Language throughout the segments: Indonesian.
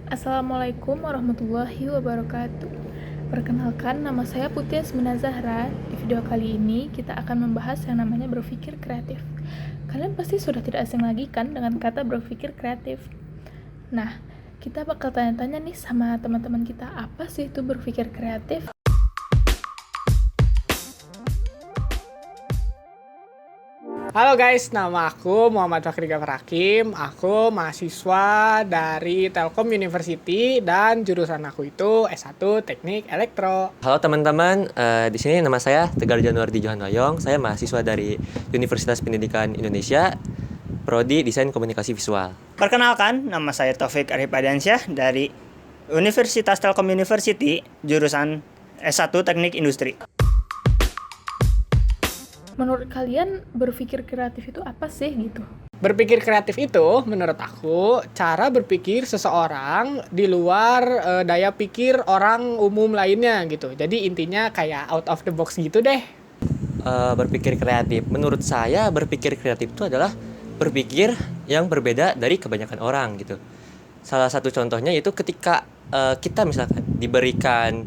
Assalamualaikum warahmatullahi wabarakatuh. Perkenalkan, nama saya Putih Asmina Zahra. Di video kali ini kita akan membahas yang namanya berpikir kreatif. Kalian pasti sudah tidak asing lagi kan dengan kata berpikir kreatif. Nah, kita bakal tanya-tanya nih sama teman-teman kita, apa sih itu berpikir kreatif? Halo guys, nama aku Muhammad Fakri Gafar Hakim. Aku mahasiswa dari Telkom University dan jurusan aku itu S1 Teknik Elektro. Halo teman-teman, di sini nama saya Tegar Januardi Johandoyong. Saya mahasiswa dari Universitas Pendidikan Indonesia, Prodi Desain Komunikasi Visual. Perkenalkan, nama saya Taufik Arif Adiansyah dari Universitas Telkom University, jurusan S1 Teknik Industri. Menurut kalian berpikir kreatif itu apa sih gitu? Berpikir kreatif itu menurut aku cara berpikir seseorang di luar daya pikir orang umum lainnya gitu. Jadi intinya kayak out of the box gitu deh. Berpikir kreatif, menurut saya berpikir kreatif itu adalah berpikir yang berbeda dari kebanyakan orang gitu. Salah satu contohnya itu ketika kita misalkan diberikan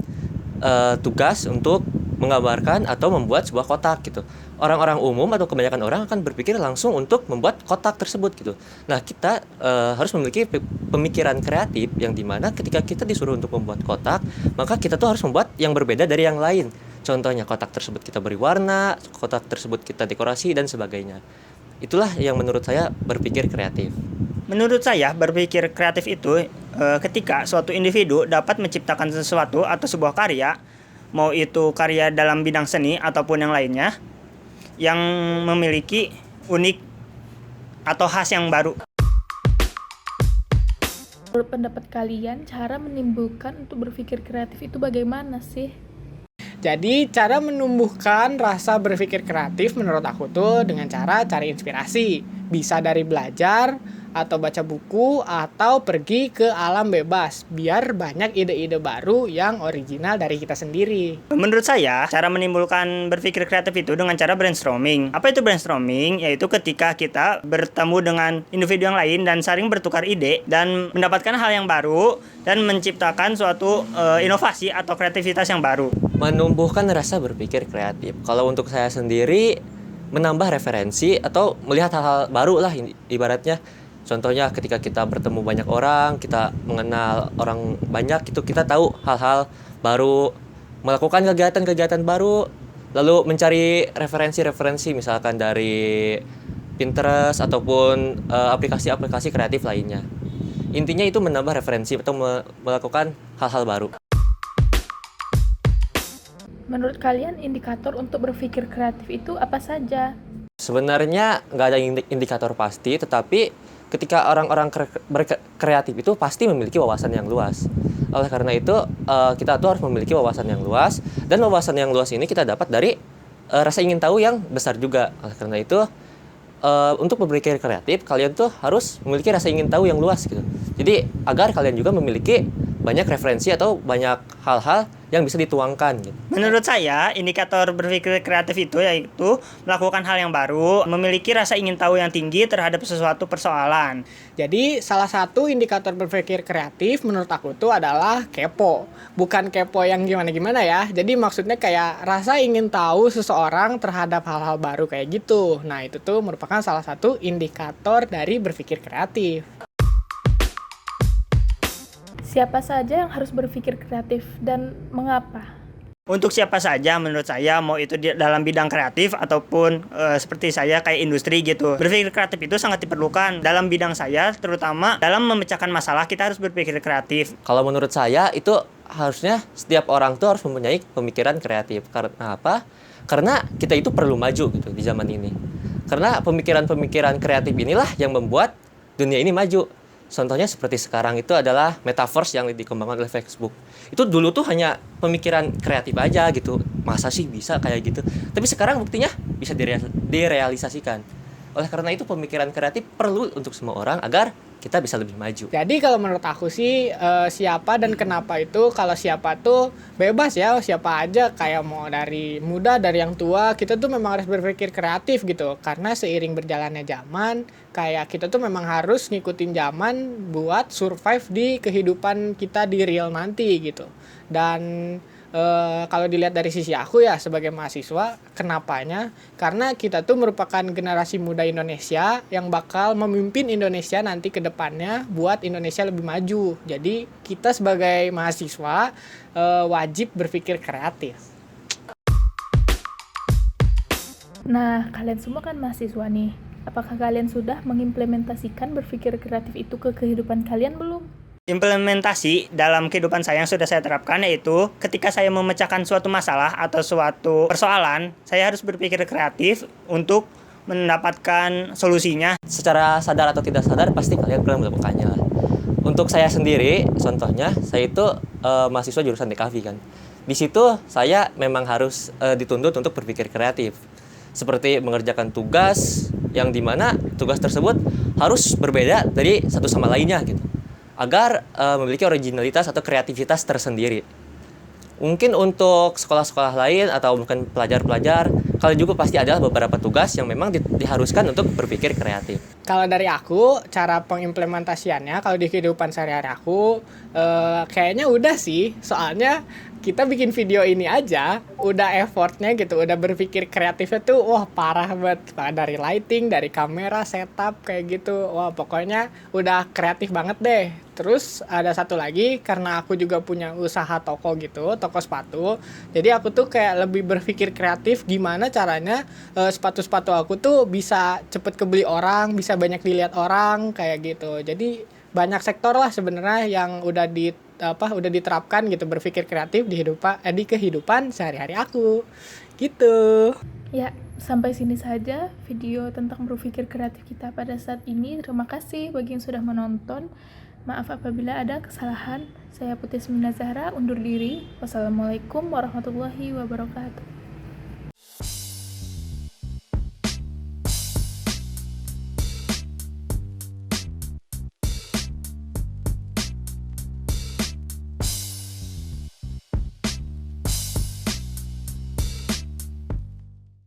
tugas untuk menggambarkan atau membuat sebuah kotak gitu. Orang-orang umum atau kebanyakan orang akan berpikir langsung untuk membuat kotak tersebut gitu. Nah, kita harus memiliki pemikiran kreatif yang dimana ketika kita disuruh untuk membuat kotak, maka kita tuh harus membuat yang berbeda dari yang lain. Contohnya kotak tersebut kita beri warna, kotak tersebut kita dekorasi dan sebagainya. Itulah yang menurut saya berpikir kreatif. Menurut saya, berpikir kreatif itu ketika suatu individu dapat menciptakan sesuatu atau sebuah karya, mau itu karya dalam bidang seni ataupun yang lainnya, yang memiliki unik atau khas yang baru. Menurut pendapat kalian, cara menimbulkan untuk berpikir kreatif itu bagaimana sih? Jadi cara menumbuhkan rasa berpikir kreatif menurut aku tuh dengan cara cari inspirasi. Bisa dari belajar, atau baca buku, atau pergi ke alam bebas. Biar banyak ide-ide baru yang original dari kita sendiri. Menurut saya, cara menimbulkan berpikir kreatif itu dengan cara brainstorming. Apa itu brainstorming? Yaitu ketika kita bertemu dengan individu yang lain dan saling bertukar ide dan mendapatkan hal yang baru dan menciptakan suatu inovasi atau kreativitas yang baru. Menumbuhkan rasa berpikir kreatif. Kalau untuk saya sendiri, menambah referensi atau melihat hal-hal baru lah ibaratnya. Contohnya ketika kita bertemu banyak orang, kita mengenal orang banyak, itu kita tahu hal-hal baru, melakukan kegiatan-kegiatan baru, lalu mencari referensi-referensi misalkan dari Pinterest ataupun aplikasi-aplikasi kreatif lainnya. Intinya itu menambah referensi atau melakukan hal-hal baru. Menurut kalian indikator untuk berpikir kreatif itu apa saja? Sebenarnya nggak ada indikator pasti, tetapi ketika orang-orang berkreatif itu pasti memiliki wawasan yang luas. Oleh karena itu, kita tuh harus memiliki wawasan yang luas, dan wawasan yang luas ini kita dapat dari rasa ingin tahu yang besar juga. Oleh karena itu, untuk berpikir kreatif, kalian tuh harus memiliki rasa ingin tahu yang luas gitu. Jadi, agar kalian juga memiliki banyak referensi atau banyak hal-hal yang bisa dituangkan gitu. Menurut saya, indikator berpikir kreatif itu yaitu melakukan hal yang baru, memiliki rasa ingin tahu yang tinggi terhadap sesuatu persoalan. Jadi salah satu indikator berpikir kreatif menurut aku tuh adalah kepo. Bukan kepo yang gimana-gimana ya. Jadi maksudnya kayak rasa ingin tahu seseorang terhadap hal-hal baru kayak gitu. Nah itu tuh merupakan salah satu indikator dari berpikir kreatif. Siapa saja yang harus berpikir kreatif dan mengapa? Untuk siapa saja menurut saya, mau itu dalam bidang kreatif ataupun seperti saya kayak industri gitu. Berpikir kreatif itu sangat diperlukan dalam bidang saya, terutama dalam memecahkan masalah kita harus berpikir kreatif. Kalau menurut saya itu harusnya setiap orang tuh harus mempunyai pemikiran kreatif. Karena apa? Karena kita itu perlu maju gitu di zaman ini. Karena pemikiran-pemikiran kreatif inilah yang membuat dunia ini maju. Contohnya seperti sekarang itu adalah metaverse yang dikembangkan oleh Facebook. Itu dulu tuh hanya pemikiran kreatif aja gitu. Masa sih bisa kayak gitu? Tapi sekarang buktinya bisa direalisasikan. Oleh karena itu pemikiran kreatif perlu untuk semua orang agar kita bisa lebih maju. Jadi kalau menurut aku sih siapa dan kenapa itu, kalau siapa tuh bebas ya, siapa aja, kayak mau dari muda dari yang tua, kita tuh memang harus berpikir kreatif gitu. Karena seiring berjalannya zaman, kayak kita tuh memang harus ngikutin zaman buat survive di kehidupan kita di real nanti gitu. Dan kalau dilihat dari sisi aku ya sebagai mahasiswa, kenapanya? Karena kita tuh merupakan generasi muda Indonesia yang bakal memimpin Indonesia nanti ke depannya buat Indonesia lebih maju. Jadi kita sebagai mahasiswa wajib berpikir kreatif. Nah, kalian semua kan mahasiswa nih. Apakah kalian sudah mengimplementasikan berpikir kreatif itu ke kehidupan kalian belum? Implementasi dalam kehidupan saya yang sudah saya terapkan yaitu ketika saya memecahkan suatu masalah atau suatu persoalan, saya harus berpikir kreatif untuk mendapatkan solusinya. Secara sadar atau tidak sadar pasti kalian pernah melakukannya lah. Untuk saya sendiri, contohnya saya itu mahasiswa jurusan DKV kan. Di situ saya memang harus dituntut untuk berpikir kreatif. Seperti mengerjakan tugas yang dimana tugas tersebut harus berbeda dari satu sama lainnya gitu. Agar memiliki originalitas atau kreativitas tersendiri. Mungkin untuk sekolah-sekolah lain atau mungkin pelajar-pelajar, kalian juga pasti ada beberapa tugas yang memang diharuskan untuk berpikir kreatif. Kalau dari aku, cara pengimplementasiannya kalau di kehidupan sehari-hari aku kayaknya udah sih. Soalnya kita bikin video ini aja udah effortnya gitu, udah berpikir kreatifnya tuh wah parah banget. Dari lighting, dari kamera, setup kayak gitu, wah pokoknya udah kreatif banget deh. Terus ada satu lagi, karena aku juga punya usaha toko gitu, toko sepatu, jadi aku tuh kayak lebih berpikir kreatif gimana caranya sepatu-sepatu aku tuh bisa cepet kebeli orang, bisa banyak dilihat orang kayak gitu. Jadi banyak sektor lah sebenarnya yang udah diterapkan gitu, berpikir kreatif di kehidupan sehari-hari aku gitu. Ya, sampai sini saja video tentang berpikir kreatif kita pada saat ini. Terima kasih bagi yang sudah menonton. Maaf apabila ada kesalahan. Saya Putri Asminazahra undur diri. Wassalamualaikum warahmatullahi wabarakatuh.